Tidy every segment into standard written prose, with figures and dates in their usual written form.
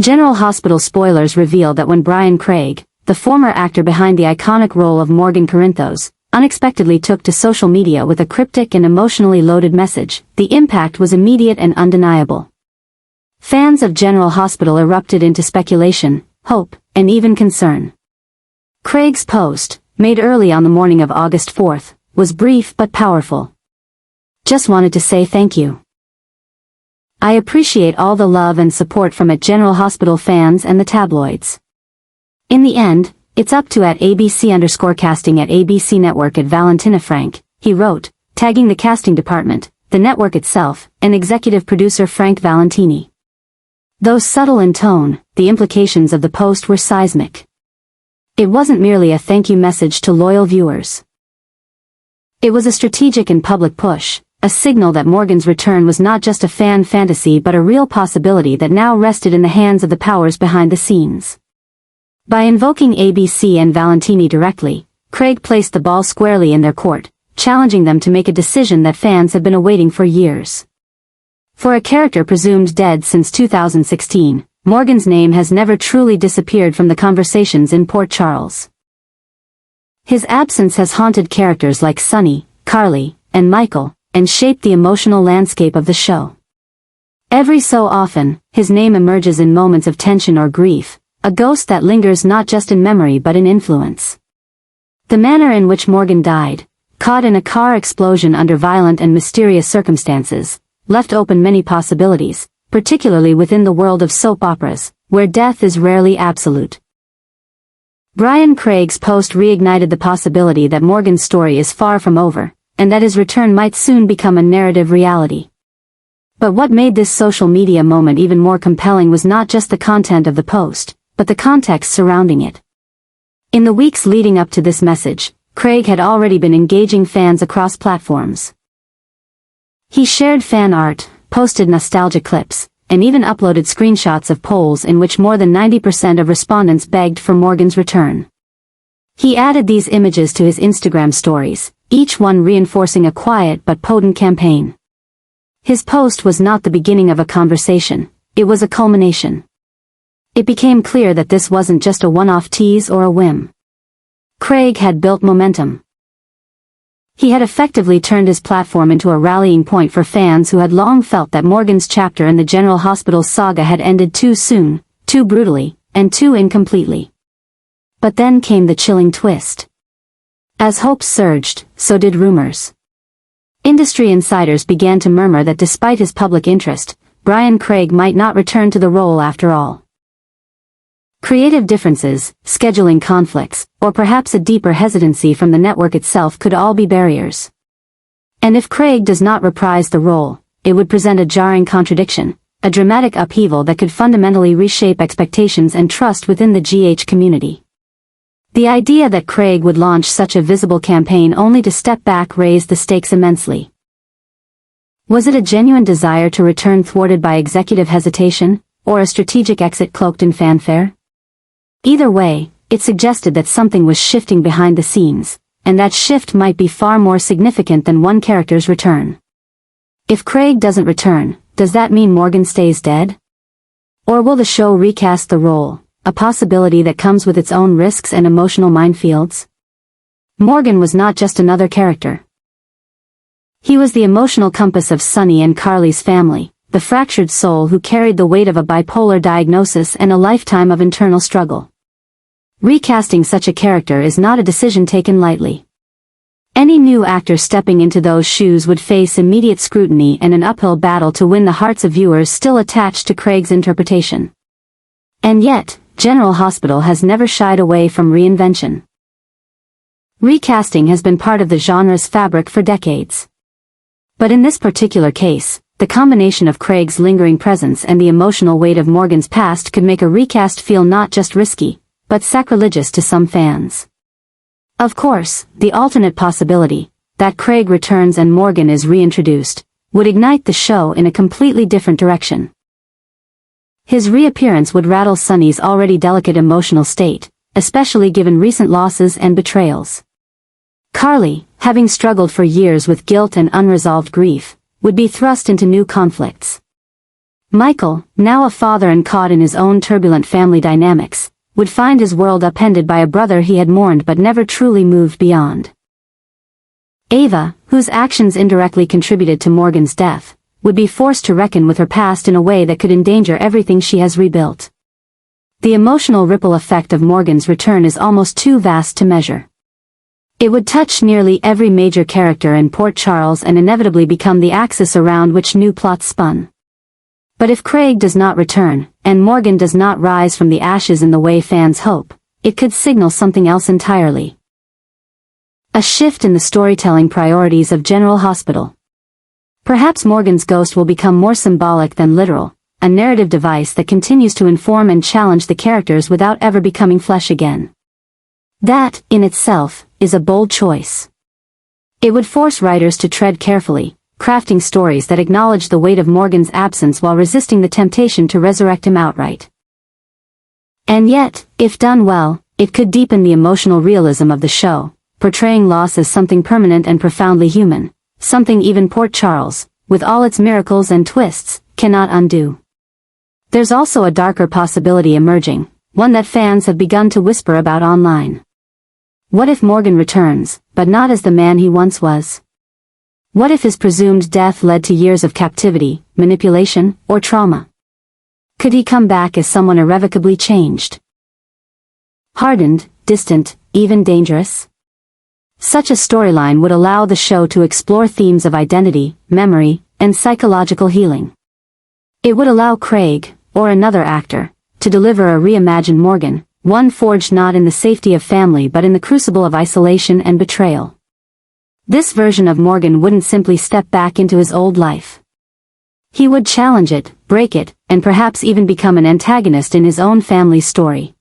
General Hospital spoilers reveal that when Bryan Craig, the former actor behind the iconic role of Morgan Corinthos, unexpectedly took to social media with a cryptic and emotionally loaded message, the impact was immediate and undeniable. Fans of General Hospital erupted into speculation, hope, and even concern. Craig's post, made early on the morning of August 4th, was brief but powerful. "Just wanted to say thank you. I appreciate all the love and support from General Hospital fans and the tabloids. In the end, it's up to @ABC_casting at ABC Network @Valentini Frank," he wrote, tagging the casting department, the network itself, and executive producer Frank Valentini. Though subtle in tone, the implications of the post were seismic. It wasn't merely a thank you message to loyal viewers. It was a strategic and public push, a signal that Morgan's return was not just a fan fantasy but a real possibility that now rested in the hands of the powers behind the scenes. By invoking ABC and Valentini directly, Craig placed the ball squarely in their court, challenging them to make a decision that fans had been awaiting for years. For a character presumed dead since 2016, Morgan's name has never truly disappeared from the conversations in Port Charles. His absence has haunted characters like Sonny, Carly, and Michael, and shaped the emotional landscape of the show. Every so often, his name emerges in moments of tension or grief, a ghost that lingers not just in memory but in influence. The manner in which Morgan died, caught in a car explosion under violent and mysterious circumstances, left open many possibilities, particularly within the world of soap operas, where death is rarely absolute. Bryan Craig's post reignited the possibility that Morgan's story is far from over, and that his return might soon become a narrative reality. But what made this social media moment even more compelling was not just the content of the post, but the context surrounding it. In the weeks leading up to this message, Craig had already been engaging fans across platforms. He shared fan art, posted nostalgia clips, and even uploaded screenshots of polls in which more than 90% of respondents begged for Morgan's return. He added these images to his Instagram stories, each one reinforcing a quiet but potent campaign. His post was not the beginning of a conversation, it was a culmination. It became clear that this wasn't just a one-off tease or a whim. Craig had built momentum. He had effectively turned his platform into a rallying point for fans who had long felt that Morgan's chapter in the General Hospital saga had ended too soon, too brutally, and too incompletely. But then came the chilling twist. As hopes surged, so did rumors. Industry insiders began to murmur that despite his public interest, Bryan Craig might not return to the role after all. Creative differences, scheduling conflicts, or perhaps a deeper hesitancy from the network itself could all be barriers. And if Craig does not reprise the role, it would present a jarring contradiction, a dramatic upheaval that could fundamentally reshape expectations and trust within the GH community. The idea that Craig would launch such a visible campaign only to step back raised the stakes immensely. Was it a genuine desire to return thwarted by executive hesitation, or a strategic exit cloaked in fanfare? Either way, it suggested that something was shifting behind the scenes, and that shift might be far more significant than one character's return. If Craig doesn't return, does that mean Morgan stays dead? Or will the show recast the role, a possibility that comes with its own risks and emotional minefields? Morgan was not just another character. He was the emotional compass of Sonny and Carly's family, the fractured soul who carried the weight of a bipolar diagnosis and a lifetime of internal struggle. Recasting such a character is not a decision taken lightly. Any new actor stepping into those shoes would face immediate scrutiny and an uphill battle to win the hearts of viewers still attached to Craig's interpretation. And yet, General Hospital has never shied away from reinvention. Recasting has been part of the genre's fabric for decades. But in this particular case, the combination of Craig's lingering presence and the emotional weight of Morgan's past could make a recast feel not just risky, but sacrilegious to some fans. Of course, the alternate possibility, that Craig returns and Morgan is reintroduced, would ignite the show in a completely different direction. His reappearance would rattle Sonny's already delicate emotional state, especially given recent losses and betrayals. Carly, having struggled for years with guilt and unresolved grief, would be thrust into new conflicts. Michael, now a father and caught in his own turbulent family dynamics, would find his world upended by a brother he had mourned but never truly moved beyond. Ava, whose actions indirectly contributed to Morgan's death, would be forced to reckon with her past in a way that could endanger everything she has rebuilt. The emotional ripple effect of Morgan's return is almost too vast to measure. It would touch nearly every major character in Port Charles and inevitably become the axis around which new plots spun. But if Craig does not return, and Morgan does not rise from the ashes in the way fans hope, it could signal something else entirely. A shift in the storytelling priorities of General Hospital. Perhaps Morgan's ghost will become more symbolic than literal, a narrative device that continues to inform and challenge the characters without ever becoming flesh again. That, in itself, is a bold choice. It would force writers to tread carefully, crafting stories that acknowledge the weight of Morgan's absence while resisting the temptation to resurrect him outright. And yet, if done well, it could deepen the emotional realism of the show, portraying loss as something permanent and profoundly human, something even Port Charles, with all its miracles and twists, cannot undo. There's also a darker possibility emerging, one that fans have begun to whisper about online. What if Morgan returns, but not as the man he once was? What if his presumed death led to years of captivity, manipulation, or trauma? Could he come back as someone irrevocably changed? Hardened, distant, even dangerous? Such a storyline would allow the show to explore themes of identity, memory, and psychological healing. It would allow Craig, or another actor, to deliver a reimagined Morgan, one forged not in the safety of family but in the crucible of isolation and betrayal. This version of Morgan wouldn't simply step back into his old life. He would challenge it, break it, and perhaps even become an antagonist in his own family's story.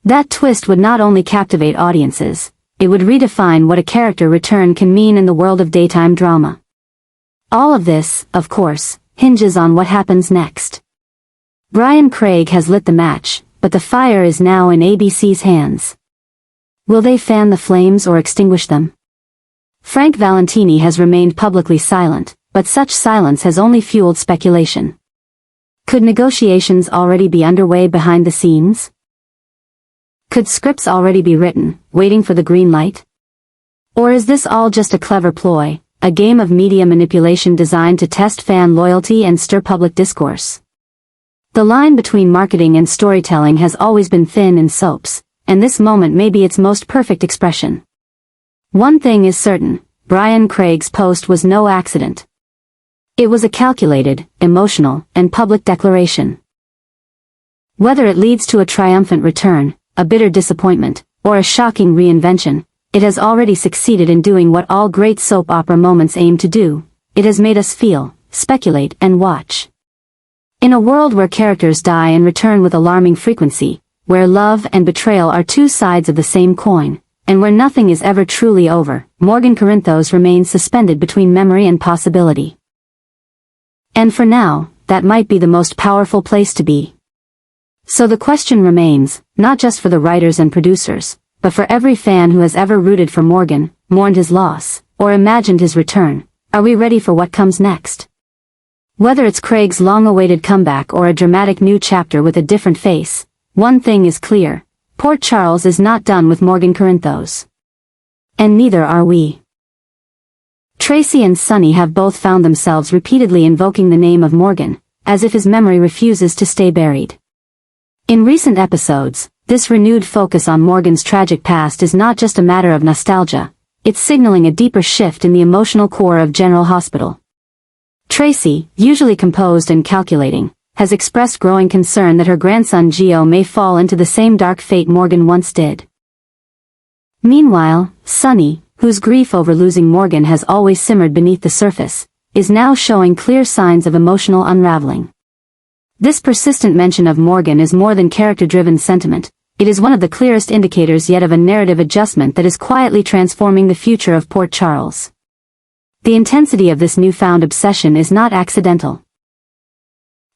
That twist would not only captivate audiences, it would redefine what a character return can mean in the world of daytime drama. All of this, of course, hinges on what happens next. Bryan Craig has lit the match, but the fire is now in ABC's hands. Will they fan the flames or extinguish them? Frank Valentini has remained publicly silent, but such silence has only fueled speculation. Could negotiations already be underway behind the scenes? Could scripts already be written, waiting for the green light? Or is this all just a clever ploy, a game of media manipulation designed to test fan loyalty and stir public discourse? The line between marketing and storytelling has always been thin in soaps, and this moment may be its most perfect expression. One thing is certain, Bryan Craig's post was no accident. It was a calculated, emotional, and public declaration. Whether it leads to a triumphant return, a bitter disappointment, or a shocking reinvention, it has already succeeded in doing what all great soap opera moments aim to do. It has made us feel, speculate, and watch. In a world where characters die and return with alarming frequency, where love and betrayal are two sides of the same coin, and where nothing is ever truly over, Morgan Corinthos remains suspended between memory and possibility. And for now, that might be the most powerful place to be. So the question remains, not just for the writers and producers, but for every fan who has ever rooted for Morgan, mourned his loss, or imagined his return, are we ready for what comes next? Whether it's Craig's long-awaited comeback or a dramatic new chapter with a different face, one thing is clear, Port Charles is not done with Morgan Corinthos. And neither are we. Tracy and Sonny have both found themselves repeatedly invoking the name of Morgan, as if his memory refuses to stay buried. In recent episodes, this renewed focus on Morgan's tragic past is not just a matter of nostalgia, it's signaling a deeper shift in the emotional core of General Hospital. Tracy, usually composed and calculating, has expressed growing concern that her grandson Gio may fall into the same dark fate Morgan once did. Meanwhile, Sonny, whose grief over losing Morgan has always simmered beneath the surface, is now showing clear signs of emotional unraveling. This persistent mention of Morgan is more than character-driven sentiment, it is one of the clearest indicators yet of a narrative adjustment that is quietly transforming the future of Port Charles. The intensity of this newfound obsession is not accidental.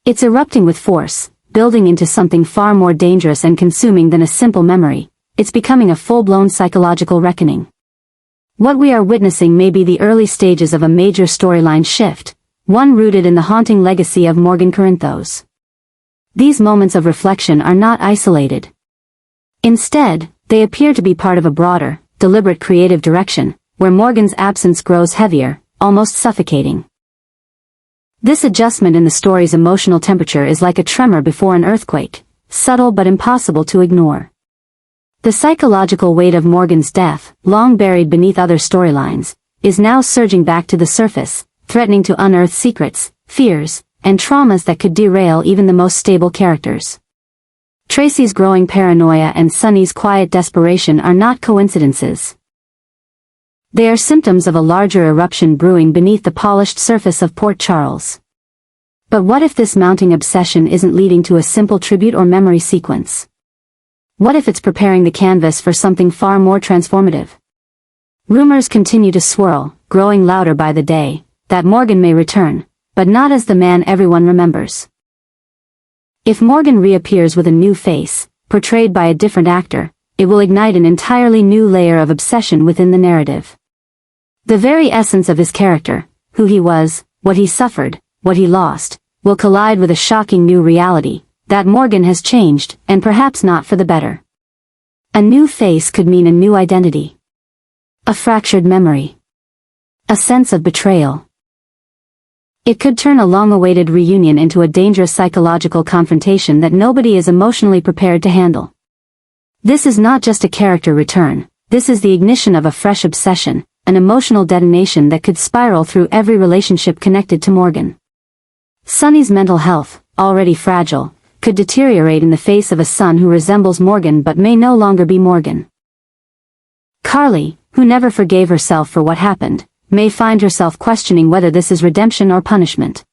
It's erupting with force, building into something far more dangerous and consuming than a simple memory. It's becoming a full-blown psychological reckoning. What we are witnessing may be the early stages of a major storyline shift, one rooted in the haunting legacy of Morgan Corinthos. These moments of reflection are not isolated. Instead, they appear to be part of a broader, deliberate creative direction, where Morgan's absence grows heavier, almost suffocating. This adjustment in the story's emotional temperature is like a tremor before an earthquake, subtle but impossible to ignore. The psychological weight of Morgan's death, long buried beneath other storylines, is now surging back to the surface, threatening to unearth secrets, fears, and traumas that could derail even the most stable characters. Tracy's growing paranoia and Sonny's quiet desperation are not coincidences. They are symptoms of a larger eruption brewing beneath the polished surface of Port Charles. But what if this mounting obsession isn't leading to a simple tribute or memory sequence? What if it's preparing the canvas for something far more transformative? Rumors continue to swirl, growing louder by the day, that Morgan may return, but not as the man everyone remembers. If Morgan reappears with a new face, portrayed by a different actor, it will ignite an entirely new layer of obsession within the narrative. The very essence of his character, who he was, what he suffered, what he lost, will collide with a shocking new reality, that Morgan has changed, and perhaps not for the better. A new face could mean a new identity. A fractured memory. A sense of betrayal. It could turn a long-awaited reunion into a dangerous psychological confrontation that nobody is emotionally prepared to handle. This is not just a character return, this is the ignition of a fresh obsession, an emotional detonation that could spiral through every relationship connected to Morgan. Sonny's mental health, already fragile, could deteriorate in the face of a son who resembles Morgan but may no longer be Morgan. Carly, who never forgave herself for what happened, may find herself questioning whether this is redemption or punishment.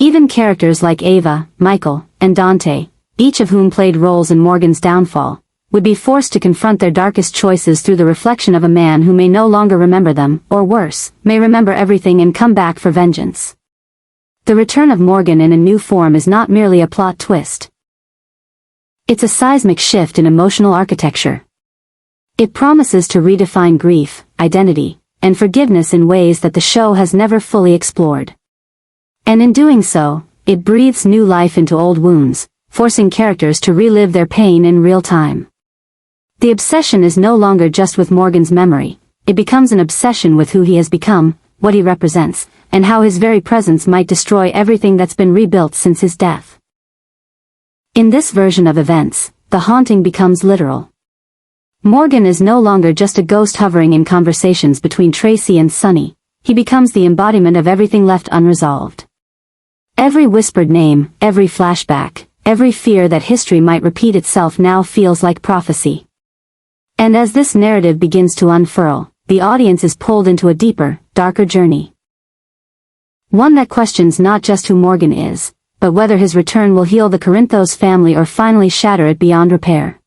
Even characters like Ava, Michael, and Dante, each of whom played roles in Morgan's downfall, would be forced to confront their darkest choices through the reflection of a man who may no longer remember them, or worse, may remember everything and come back for vengeance. The return of Morgan in a new form is not merely a plot twist. It's a seismic shift in emotional architecture. It promises to redefine grief, identity, and forgiveness in ways that the show has never fully explored. And in doing so, it breathes new life into old wounds, forcing characters to relive their pain in real time. The obsession is no longer just with Morgan's memory, it becomes an obsession with who he has become, what he represents, and how his very presence might destroy everything that's been rebuilt since his death. In this version of events, the haunting becomes literal. Morgan is no longer just a ghost hovering in conversations between Tracy and Sonny, he becomes the embodiment of everything left unresolved. Every whispered name, every flashback, every fear that history might repeat itself now feels like prophecy. And as this narrative begins to unfurl, the audience is pulled into a deeper, darker journey. One that questions not just who Morgan is, but whether his return will heal the Corinthos family or finally shatter it beyond repair.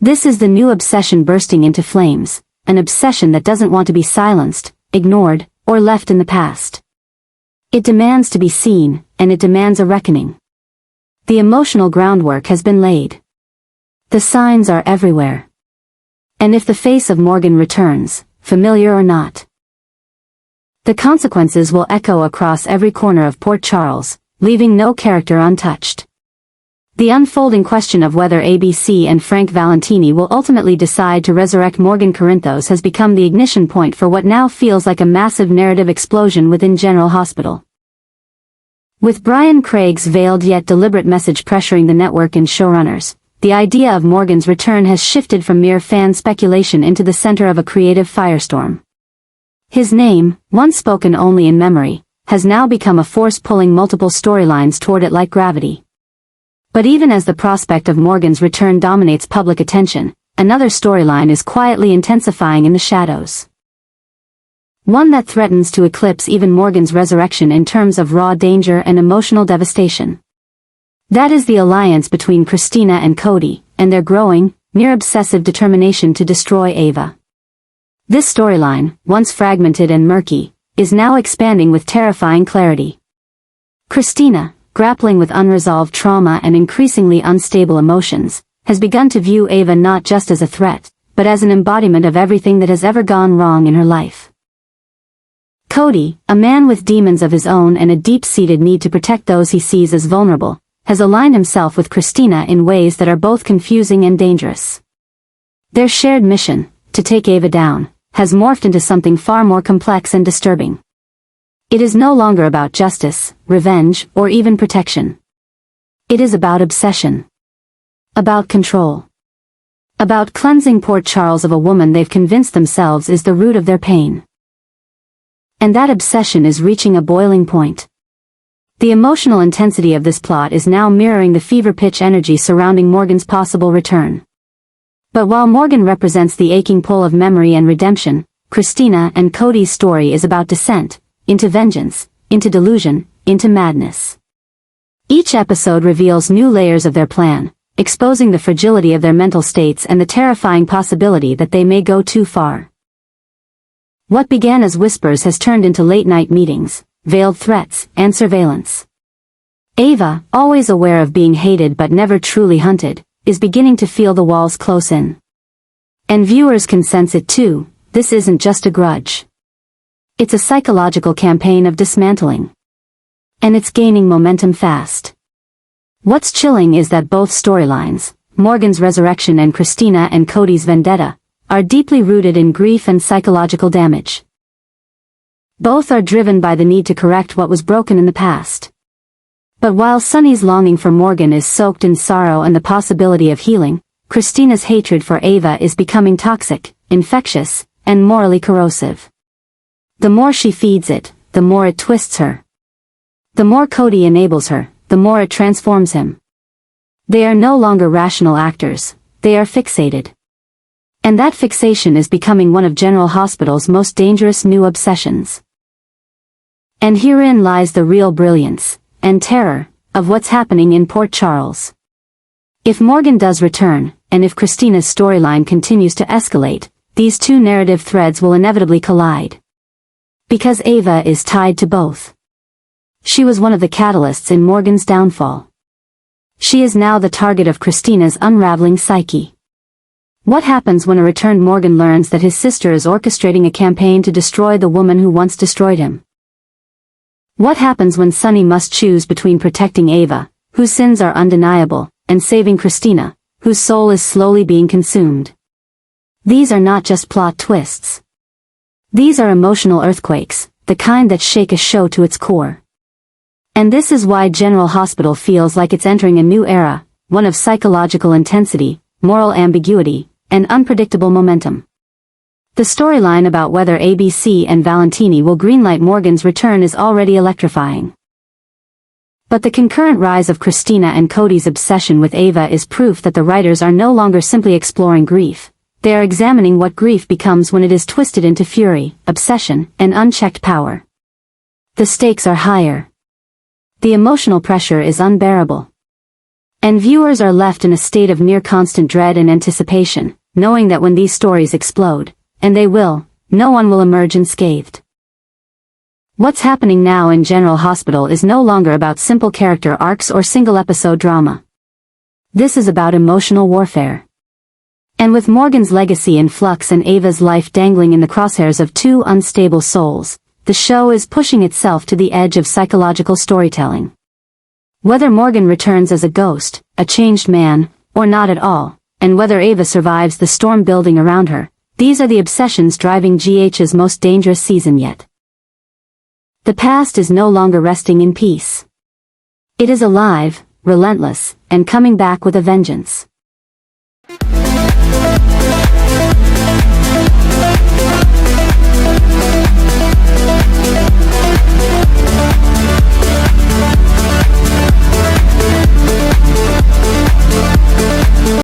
This is the new obsession bursting into flames, an obsession that doesn't want to be silenced, ignored, or left in the past. It demands to be seen, and it demands a reckoning. The emotional groundwork has been laid. The signs are everywhere. And if the face of Morgan returns, familiar or not, the consequences will echo across every corner of Port Charles, leaving no character untouched. The unfolding question of whether ABC and Frank Valentini will ultimately decide to resurrect Morgan Corinthos has become the ignition point for what now feels like a massive narrative explosion within General Hospital. With Bryan Craig's veiled yet deliberate message pressuring the network and showrunners, the idea of Morgan's return has shifted from mere fan speculation into the center of a creative firestorm. His name, once spoken only in memory, has now become a force pulling multiple storylines toward it like gravity. But even as the prospect of Morgan's return dominates public attention, another storyline is quietly intensifying in the shadows. One that threatens to eclipse even Morgan's resurrection in terms of raw danger and emotional devastation. That is the alliance between Christina and Cody, and their growing, near-obsessive determination to destroy Ava. This storyline, once fragmented and murky, is now expanding with terrifying clarity. Christina, grappling with unresolved trauma and increasingly unstable emotions, has begun to view Ava not just as a threat, but as an embodiment of everything that has ever gone wrong in her life. Cody, a man with demons of his own and a deep-seated need to protect those he sees as vulnerable, has aligned himself with Christina in ways that are both confusing and dangerous. Their shared mission, to take Ava down, has morphed into something far more complex and disturbing. It is no longer about justice, revenge, or even protection. It is about obsession. About control. About cleansing Port Charles of a woman they've convinced themselves is the root of their pain. And that obsession is reaching a boiling point. The emotional intensity of this plot is now mirroring the fever-pitch energy surrounding Morgan's possible return. But while Morgan represents the aching pull of memory and redemption, Christina and Cody's story is about descent, into vengeance, into delusion, into madness. Each episode reveals new layers of their plan, exposing the fragility of their mental states and the terrifying possibility that they may go too far. What began as whispers has turned into late-night meetings, veiled threats, and surveillance. Ava, always aware of being hated but never truly hunted, is beginning to feel the walls close in. And viewers can sense it too. This isn't just a grudge. It's a psychological campaign of dismantling. And it's gaining momentum fast. What's chilling is that both storylines, Morgan's resurrection and Christina and Cody's vendetta, are deeply rooted in grief and psychological damage. Both are driven by the need to correct what was broken in the past. But while Sonny's longing for Morgan is soaked in sorrow and the possibility of healing, Christina's hatred for Ava is becoming toxic, infectious, and morally corrosive. The more she feeds it, the more it twists her. The more Cody enables her, the more it transforms him. They are no longer rational actors, they are fixated. And that fixation is becoming one of General Hospital's most dangerous new obsessions. And herein lies the real brilliance, and terror, of what's happening in Port Charles. If Morgan does return, and if Christina's storyline continues to escalate, these two narrative threads will inevitably collide. Because Ava is tied to both. She was one of the catalysts in Morgan's downfall. She is now the target of Christina's unraveling psyche. What happens when a returned Morgan learns that his sister is orchestrating a campaign to destroy the woman who once destroyed him? What happens when Sonny must choose between protecting Ava, whose sins are undeniable, and saving Christina, whose soul is slowly being consumed? These are not just plot twists. These are emotional earthquakes, the kind that shake a show to its core. And this is why General Hospital feels like it's entering a new era, one of psychological intensity, moral ambiguity, and unpredictable momentum. The storyline about whether ABC and Valentini will greenlight Morgan's return is already electrifying. But the concurrent rise of Christina and Cody's obsession with Ava is proof that the writers are no longer simply exploring grief. They are examining what grief becomes when it is twisted into fury, obsession, and unchecked power. The stakes are higher. The emotional pressure is unbearable. And viewers are left in a state of near constant dread and anticipation, knowing that when these stories explode, and they will, no one will emerge unscathed. What's happening now in General Hospital is no longer about simple character arcs or single-episode drama. This is about emotional warfare. And with Morgan's legacy in flux and Ava's life dangling in the crosshairs of two unstable souls, the show is pushing itself to the edge of psychological storytelling. Whether Morgan returns as a ghost, a changed man, or not at all, and whether Ava survives the storm building around her, these are the obsessions driving GH's most dangerous season yet. The past is no longer resting in peace. It is alive, relentless, and coming back with a vengeance.